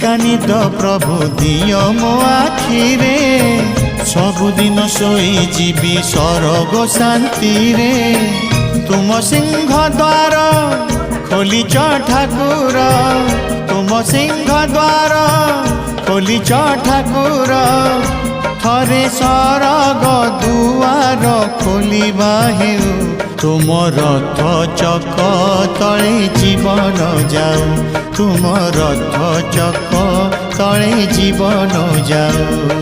निशा निद प्रभु दियो मो आखिरे सबुदिन सोई जीवी सरग शांति रे तुम सिंह द्वार खोलिच ठाकुर तुम सिंह द्वार खोलिच ठाकुर थरे सरग दुआर खोलिबा हेउ तुम रथ चक तले जीवन जाऊ तुम रथ चक तले जीवन जाऊ।